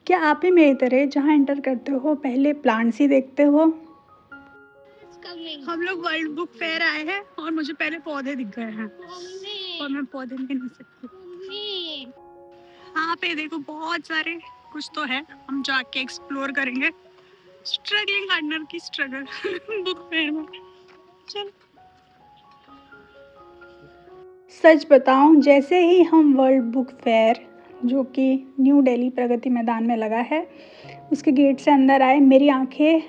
क्या आप भी मेरी तरह जहाँ एंटर करते हो पहले प्लांट्स ही देखते हो? हम लोग वर्ल्ड बुक फेयर आए हैं और मुझे पहले पौधे दिख गए हैं और मैं पौधे नहीं ले सकती। हाँ पे देखो बहुत सारे कुछ तो है, हम जाके एक्सप्लोर करेंगे। स्ट्रगलिंग गार्डनर की स्ट्रगल बुक फेयर में। चल सच बताऊं, जैसे ही हम वर्ल्ड बुक फेयर जो कि न्यू दिल्ली प्रगति मैदान में लगा है उसके गेट से अंदर आए, मेरी आंखें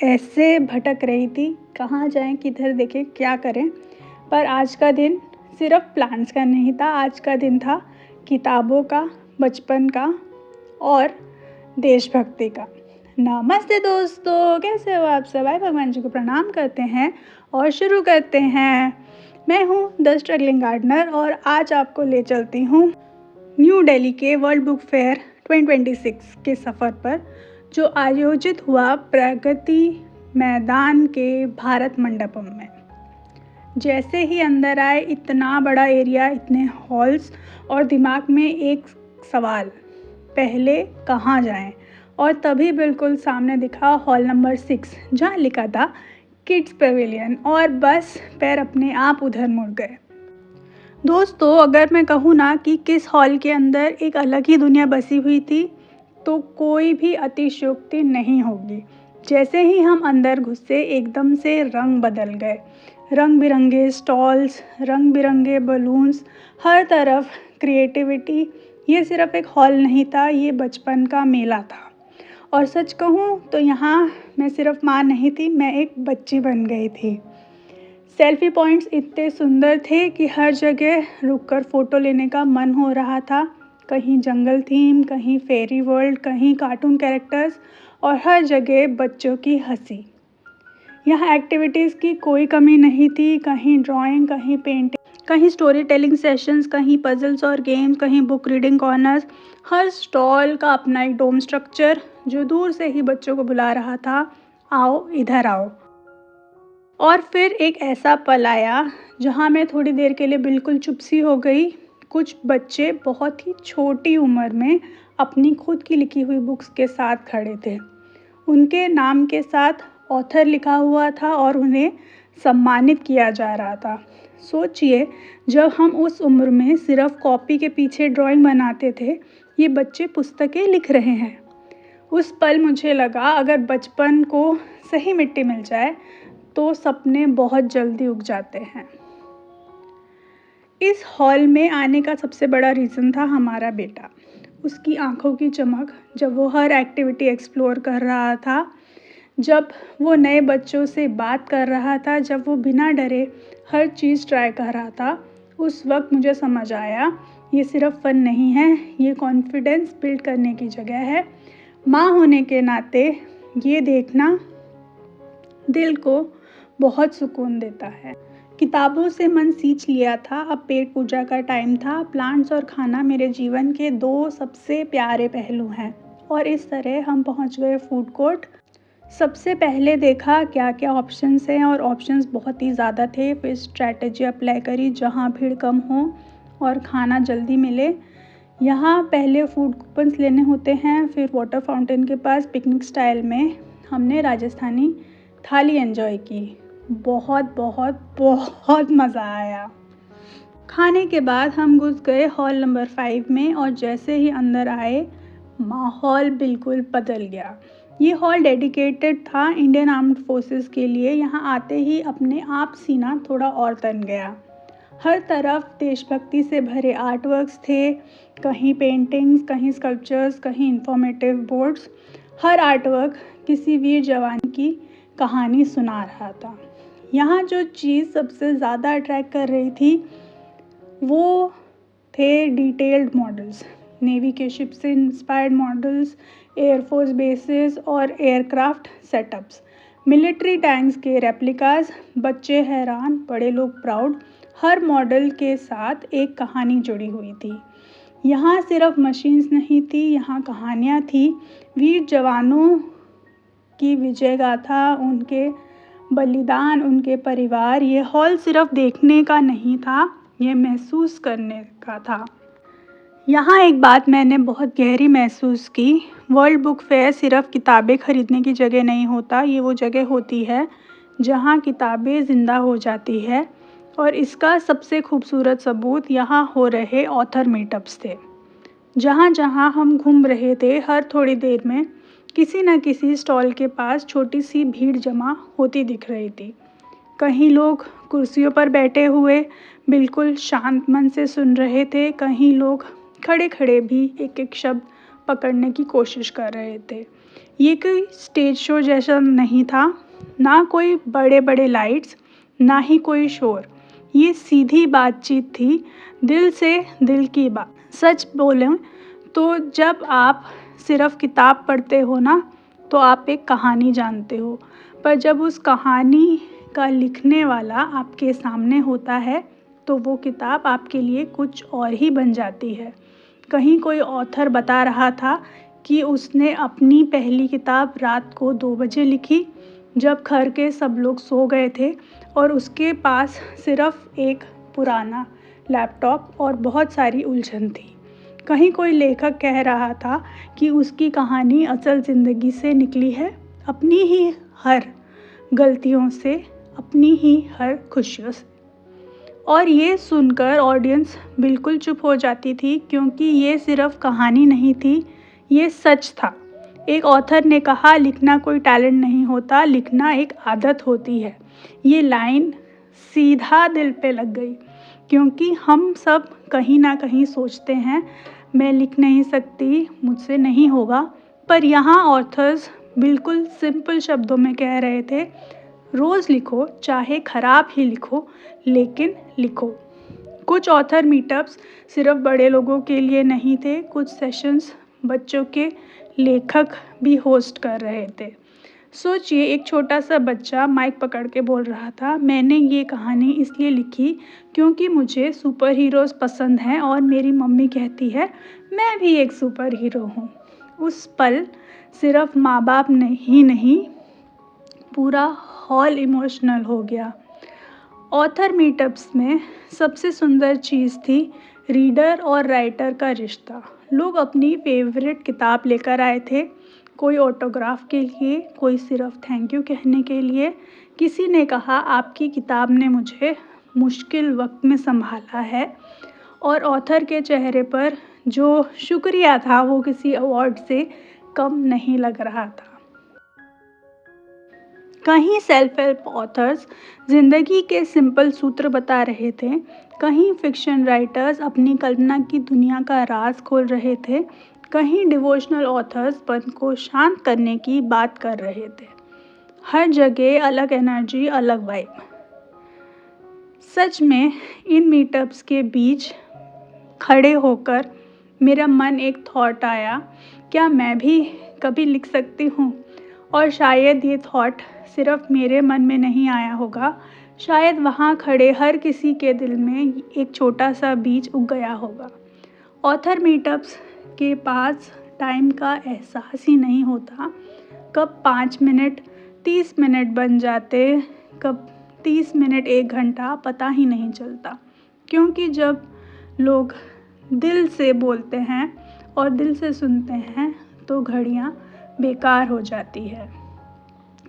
ऐसे भटक रही थी, कहाँ जाएं किधर देखें क्या करें। पर आज का दिन सिर्फ प्लांट्स का नहीं था, आज का दिन था किताबों का, बचपन का और देशभक्ति का। नमस्ते दोस्तों, कैसे हो आप सब? आए भगवान जी को प्रणाम करते हैं और शुरू करते हैं। मैं हूँ द स्ट्रगलिंग गार्डनर और आज आपको ले चलती हूँ न्यू दिल्ली के वर्ल्ड बुक फेयर 2026 के सफ़र पर, जो आयोजित हुआ प्रगति मैदान के भारत मंडपम में। जैसे ही अंदर आए, इतना बड़ा एरिया, इतने हॉल्स और दिमाग में एक सवाल, पहले कहाँ जाएं? और तभी बिल्कुल सामने दिखा हॉल नंबर 6 जहाँ लिखा था किड्स पवेलियन, और बस पैर अपने आप उधर मुड़ गए। दोस्तों, अगर मैं कहूँ ना कि किस हॉल के अंदर एक अलग ही दुनिया बसी हुई थी तो कोई भी अतिशयोक्ति नहीं होगी। जैसे ही हम अंदर घुसे एकदम से रंग बदल गए, रंग बिरंगे स्टॉल्स, रंग बिरंगे बलून्स, हर तरफ क्रिएटिविटी। ये सिर्फ एक हॉल नहीं था, ये बचपन का मेला था। और सच कहूँ तो यहाँ मैं सिर्फ माँ नहीं थी, मैं एक बच्ची बन गई थी। सेल्फी पॉइंट्स इतने सुंदर थे कि हर जगह रुककर फ़ोटो लेने का मन हो रहा था। कहीं जंगल थीम, कहीं फेरी वर्ल्ड, कहीं कार्टून कैरेक्टर्स और हर जगह बच्चों की हंसी। यहाँ एक्टिविटीज़ की कोई कमी नहीं थी, कहीं ड्राइंग, कहीं पेंटिंग, कहीं स्टोरी टेलिंग सेशंस, कहीं पजल्स और गेम्स, कहीं बुक रीडिंग कॉर्नर्स। हर स्टॉल का अपना एक डोम स्ट्रक्चर जो दूर से ही बच्चों को बुला रहा था, आओ इधर आओ। और फिर एक ऐसा पल आया जहाँ मैं थोड़ी देर के लिए बिल्कुल चुप सी हो गई। कुछ बच्चे बहुत ही छोटी उम्र में अपनी खुद की लिखी हुई बुक्स के साथ खड़े थे। उनके नाम के साथ ऑथर लिखा हुआ था और उन्हें सम्मानित किया जा रहा था। सोचिए, जब हम उस उम्र में सिर्फ कॉपी के पीछे ड्राइंग बनाते थे, ये बच्चे पुस्तकें लिख रहे हैं। उस पल मुझे लगा, अगर बचपन को सही मिट्टी मिल जाए तो सपने बहुत जल्दी उग जाते हैं। इस हॉल में आने का सबसे बड़ा रीज़न था हमारा बेटा। उसकी आंखों की चमक, जब वो हर एक्टिविटी एक्सप्लोर कर रहा था, जब वो नए बच्चों से बात कर रहा था, जब वो बिना डरे हर चीज़ ट्राई कर रहा था, उस वक्त मुझे समझ आया ये सिर्फ फन नहीं है, ये कॉन्फिडेंस बिल्ड करने की जगह है। माँ होने के नाते ये देखना दिल को बहुत सुकून देता है। किताबों से मन सींच लिया था, अब पेट पूजा का टाइम था। प्लांट्स और खाना मेरे जीवन के दो सबसे प्यारे पहलू हैं और इस तरह हम पहुंच गए फूड कोर्ट। सबसे पहले देखा क्या क्या ऑप्शंस हैं और ऑप्शंस बहुत ही ज़्यादा थे। फिर स्ट्रैटेजी अप्लाई करी जहां भीड़ कम हो और खाना जल्दी मिले। यहाँ पहले फूड कूपन्स लेने होते हैं, फिर वाटर फाउंटेन के पास पिकनिक स्टाइल में हमने राजस्थानी थाली एंजॉय की। बहुत बहुत बहुत मज़ा आया। खाने के बाद हम घुस गए हॉल नंबर 5 में और जैसे ही अंदर आए, माहौल बिल्कुल बदल गया। ये हॉल डेडिकेटेड था इंडियन आर्म्ड फोर्सेस के लिए। यहाँ आते ही अपने आप सीना थोड़ा और तन गया। हर तरफ देशभक्ति से भरे आर्टवर्क्स थे, कहीं पेंटिंग्स, कहीं स्कल्पचर्स, कहीं इंफॉर्मेटिव बोर्ड्स। हर आर्टवर्क किसी वीर जवान की कहानी सुना रहा था। यहाँ जो चीज़ सबसे ज़्यादा अट्रैक्ट कर रही थी वो थे डिटेल्ड मॉडल्स, नेवी के शिप से इंस्पायर्ड मॉडल्स, एयरफोर्स बेसेस और एयरक्राफ्ट सेटअप्स, मिलिट्री टैंक्स के रेप्लिकास। बच्चे हैरान, बड़े लोग प्राउड। हर मॉडल के साथ एक कहानी जुड़ी हुई थी। यहाँ सिर्फ मशीन्स नहीं थी, यहाँ कहानियाँ थी। वीर जवानों की विजय गाथा, उनके बलिदान, उनके परिवार। ये हॉल सिर्फ देखने का नहीं था, ये महसूस करने का था। यहाँ एक बात मैंने बहुत गहरी महसूस की। वर्ल्ड बुक फेयर सिर्फ किताबें खरीदने की जगह नहीं होता, ये वो जगह होती है जहाँ किताबें ज़िंदा हो जाती है। और इसका सबसे खूबसूरत सबूत यहाँ हो रहे ऑथर मीटअप्स थे। जहाँ जहाँ हम घूम रहे थे, हर थोड़ी देर में किसी न किसी स्टॉल के पास छोटी सी भीड़ जमा होती दिख रही थी। कहीं लोग कुर्सियों पर बैठे हुए बिल्कुल शांत मन से सुन रहे थे, कहीं लोग खड़े खड़े भी एक एक शब्द पकड़ने की कोशिश कर रहे थे। ये कोई स्टेज शो जैसा नहीं था, ना कोई बड़े बड़े लाइट्स, ना ही कोई शोर। ये सीधी बातचीत थी, दिल से दिल की बात। सच बोलें तो जब आप सिर्फ किताब पढ़ते हो ना, तो आप एक कहानी जानते हो, पर जब उस कहानी का लिखने वाला आपके सामने होता है तो वो किताब आपके लिए कुछ और ही बन जाती है। कहीं कोई ऑथर बता रहा था कि उसने अपनी पहली किताब रात को 2 बजे लिखी, जब घर के सब लोग सो गए थे और उसके पास सिर्फ एक पुराना लैपटॉप और बहुत सारी उलझन थी। कहीं कोई लेखक कह रहा था कि उसकी कहानी असल ज़िंदगी से निकली है, अपनी ही हर गलतियों से, अपनी ही हर खुशियों से। और ये सुनकर ऑडियंस बिल्कुल चुप हो जाती थी, क्योंकि ये सिर्फ कहानी नहीं थी, ये सच था। एक ऑथर ने कहा, लिखना कोई टैलेंट नहीं होता, लिखना एक आदत होती है। ये लाइन सीधा दिल पे लग गई, क्योंकि हम सब कहीं ना कहीं सोचते हैं, मैं लिख नहीं सकती, मुझसे नहीं होगा। पर यहाँ ऑथर्स बिल्कुल सिंपल शब्दों में कह रहे थे, रोज़ लिखो, चाहे ख़राब ही लिखो, लेकिन लिखो। कुछ ऑथर मीटअप्स सिर्फ बड़े लोगों के लिए नहीं थे, कुछ सेशंस बच्चों के लेखक भी होस्ट कर रहे थे। सोचिए, एक छोटा सा बच्चा माइक पकड़ के बोल रहा था, मैंने ये कहानी इसलिए लिखी क्योंकि मुझे सुपर हीरोज़ पसंद हैं और मेरी मम्मी कहती है मैं भी एक सुपर हीरो हूँ। उस पल सिर्फ माँ बाप नहीं, पूरा हॉल इमोशनल हो गया। ऑथर मीटअप्स में सबसे सुंदर चीज़ थी रीडर और राइटर का रिश्ता। लोग अपनी फेवरेट किताब लेकर आए थे, कोई ऑटोग्राफ के लिए, कोई सिर्फ थैंक यू कहने के लिए। किसी ने कहा, आपकी किताब ने मुझे मुश्किल वक्त में संभाला है। और ऑथर के चेहरे पर जो शुक्रिया था वो किसी अवार्ड से कम नहीं लग रहा था। कहीं सेल्फ हेल्प ऑथर्स ज़िंदगी के सिंपल सूत्र बता रहे थे, कहीं फिक्शन राइटर्स अपनी कल्पना की दुनिया का राज खोल रहे थे, कहीं डिवोशनल ऑथर्स मन को शांत करने की बात कर रहे थे। हर जगह अलग एनर्जी, अलग वाइब। सच में इन मीटअप्स के बीच खड़े होकर मेरा मन एक थॉट आया, क्या मैं भी कभी लिख सकती हूँ? और शायद ये थॉट सिर्फ मेरे मन में नहीं आया होगा, शायद वहाँ खड़े हर किसी के दिल में एक छोटा सा बीज उग गया होगा। ऑथर मीटअप्स के पास टाइम का एहसास ही नहीं होता, कब 5 मिनट 30 मिनट बन जाते, कब 30 मिनट 1 घंटा पता ही नहीं चलता। क्योंकि जब लोग दिल से बोलते हैं और दिल से सुनते हैं तो घड़ियाँ बेकार हो जाती है।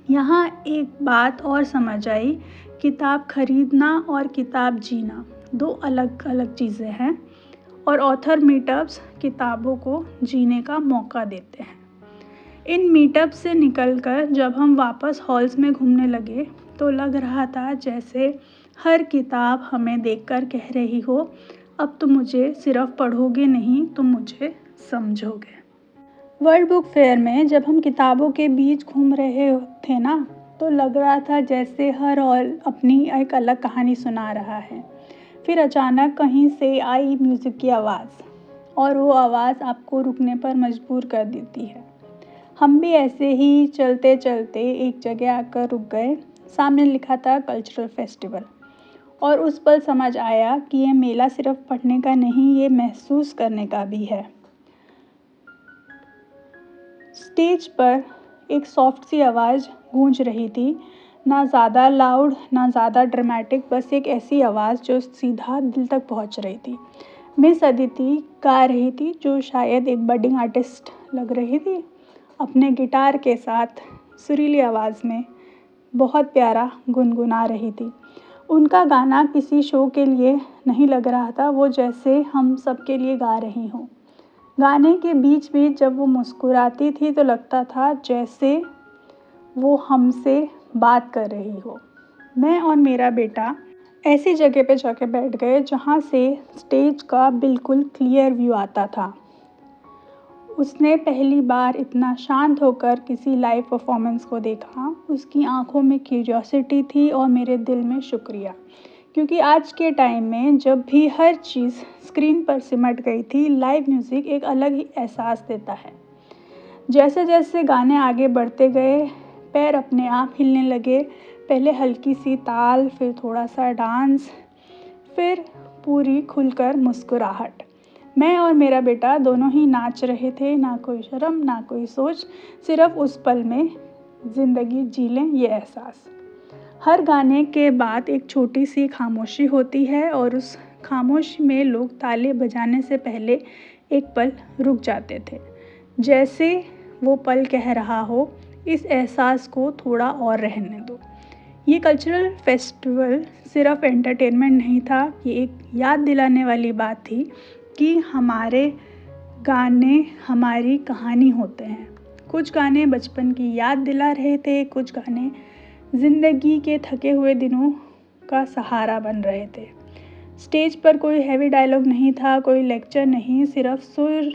यहाँ एक बात और समझ आई, किताब खरीदना और किताब जीना 2 अलग अलग चीज़ें हैं, और ऑथर मीटअप्स किताबों को जीने का मौका देते हैं। इन मीटअप से निकलकर जब हम वापस हॉल्स में घूमने लगे तो लग रहा था जैसे हर किताब हमें देखकर कह रही हो, अब तुम मुझे सिर्फ पढ़ोगे नहीं, तुम मुझे समझोगे। वर्ल्ड बुक फेयर में जब हम किताबों के बीच घूम रहे थे ना, तो लग रहा था जैसे हर हॉल अपनी एक अलग कहानी सुना रहा है। फिर अचानक कहीं से आई म्यूज़िक की आवाज़, और वो आवाज़ आपको रुकने पर मजबूर कर देती है। हम भी ऐसे ही चलते चलते एक जगह आकर रुक गए। सामने लिखा था कल्चरल फेस्टिवल, और उस पल समझ आया कि ये मेला सिर्फ पढ़ने का नहीं, ये महसूस करने का भी है। स्टेज पर एक सॉफ्ट सी आवाज़ गूंज रही थी, ना ज़्यादा लाउड ना ज़्यादा ड्रामेटिक, बस एक ऐसी आवाज़ जो सीधा दिल तक पहुंच रही थी। मिस अदिति गा रही थी, जो शायद एक बडिंग आर्टिस्ट लग रही थी, अपने गिटार के साथ सुरीली आवाज़ में बहुत प्यारा गुनगुना रही थी। उनका गाना किसी शो के लिए नहीं लग रहा था, वो जैसे हम सब के लिए गा रही हों। गाने के बीच बीच जब वो मुस्कुराती थी तो लगता था जैसे वो हमसे बात कर रही हो। मैं और मेरा बेटा ऐसी जगह पे जाके बैठ गए जहाँ से स्टेज का बिल्कुल क्लियर व्यू आता था। उसने पहली बार इतना शांत होकर किसी लाइव परफॉर्मेंस को देखा। उसकी आंखों में क्यूरियोसिटी थी और मेरे दिल में शुक्रिया, क्योंकि आज के टाइम में जब भी हर चीज़ स्क्रीन पर सिमट गई थी, लाइव म्यूज़िक एक अलग ही एहसास देता है। जैसे जैसे गाने आगे बढ़ते गए, पैर अपने आप हिलने लगे। पहले हल्की सी ताल, फिर थोड़ा सा डांस, फिर पूरी खुलकर मुस्कुराहट। मैं और मेरा बेटा दोनों ही नाच रहे थे, ना कोई शर्म ना कोई सोच, सिर्फ उस पल में ज़िंदगी जी लें ये एहसास। हर गाने के बाद एक छोटी सी खामोशी होती है और उस खामोशी में लोग ताली बजाने से पहले एक पल रुक जाते थे, जैसे वो पल कह रहा हो, इस एहसास को थोड़ा और रहने दो। ये कल्चरल फेस्टिवल सिर्फ एंटरटेनमेंट नहीं था, ये एक याद दिलाने वाली बात थी कि हमारे गाने हमारी कहानी होते हैं। कुछ गाने बचपन की याद दिला रहे थे, कुछ गाने ज़िंदगी के थके हुए दिनों का सहारा बन रहे थे। स्टेज पर कोई हैवी डायलॉग नहीं था, कोई लेक्चर नहीं, सिर्फ सुर,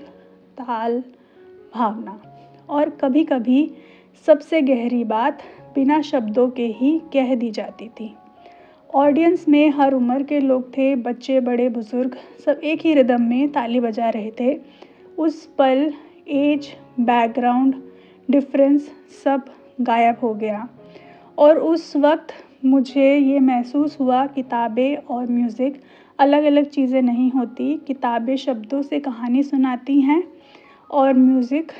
ताल, भावना और कभी कभी सबसे गहरी बात बिना शब्दों के ही कह दी जाती थी। ऑडियंस में हर उम्र के लोग थे, बच्चे बड़े बुज़ुर्ग, सब एक ही रिदम में ताली बजा रहे थे। उस पल एज, बैकग्राउंड, डिफरेंस सब गायब हो गया और उस वक्त मुझे ये महसूस हुआ, किताबें और म्यूज़िक अलग अलग चीज़ें नहीं होती। किताबें शब्दों से कहानी सुनाती हैं और म्यूज़िक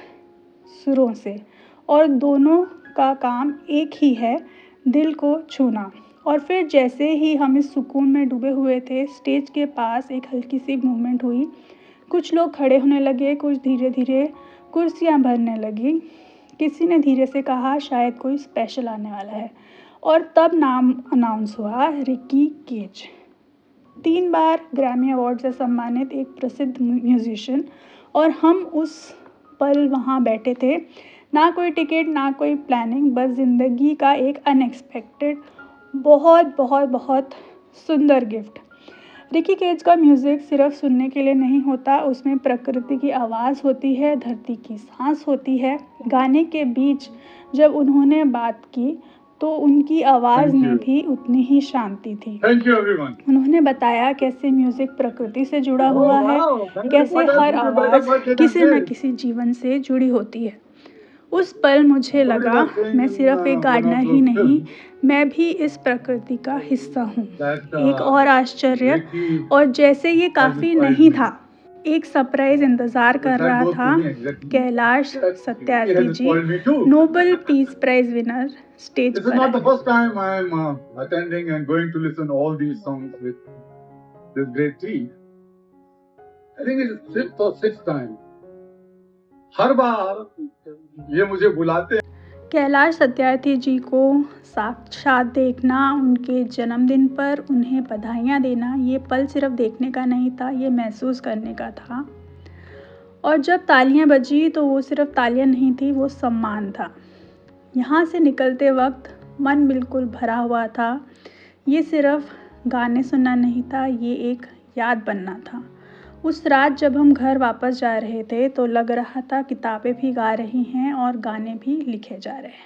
सुरों से, और दोनों का काम एक ही है, दिल को छूना। और फिर जैसे ही हम इस सुकून में डूबे हुए थे, स्टेज के पास एक हल्की सी मूवमेंट हुई। कुछ लोग खड़े होने लगे, कुछ धीरे धीरे कुर्सियां भरने लगी। किसी ने धीरे से कहा शायद कोई स्पेशल आने वाला है, और तब नाम अनाउंस हुआ, रिकी केज। 3 बार ग्रैमी अवार्ड से सम्मानित एक प्रसिद्ध म्यूजिशियन, और हम उस पल वहाँ बैठे थे। ना कोई टिकट, ना कोई प्लानिंग, बस ज़िंदगी का एक अनएक्सपेक्टेड बहुत बहुत बहुत सुंदर गिफ्ट। रिकी केज का म्यूज़िक सिर्फ सुनने के लिए नहीं होता, उसमें प्रकृति की आवाज़ होती है, धरती की सांस होती है। गाने के बीच जब उन्होंने बात की तो उनकी आवाज़ में भी उतनी ही शांति थी। उन्होंने बताया कैसे म्यूज़िक प्रकृति से जुड़ा हुआ है, कैसे हर आवाज़ किसी न किसी जीवन से जुड़ी होती है। उस पल मुझे लगा मैं सिर्फ एक गार्डनर ही नहीं, मैं भी इस प्रकृति का हिस्सा हूँ। एक और आश्चर्य, और जैसे ये काफ़ी नहीं था, एक सरप्राइज इंतज़ार कर रहा था। Kailash Satyarthi ji, Nobel peace prize winner, stage पर आए। हर बार ये मुझे बुलाते। कैलाश सत्यार्थी जी को साक्षात देखना, उनके जन्मदिन पर उन्हें बधाइयाँ देना, ये पल सिर्फ देखने का नहीं था, ये महसूस करने का था। और जब तालियां बजी तो वो सिर्फ तालियां नहीं थी, वो सम्मान था। यहाँ से निकलते वक्त मन बिल्कुल भरा हुआ था। ये सिर्फ गाने सुनना नहीं था, ये एक याद बनना था। उस रात जब हम घर वापस जा रहे थे तो लग रहा था किताबें भी गा रही हैं और गाने भी लिखे जा रहे हैं।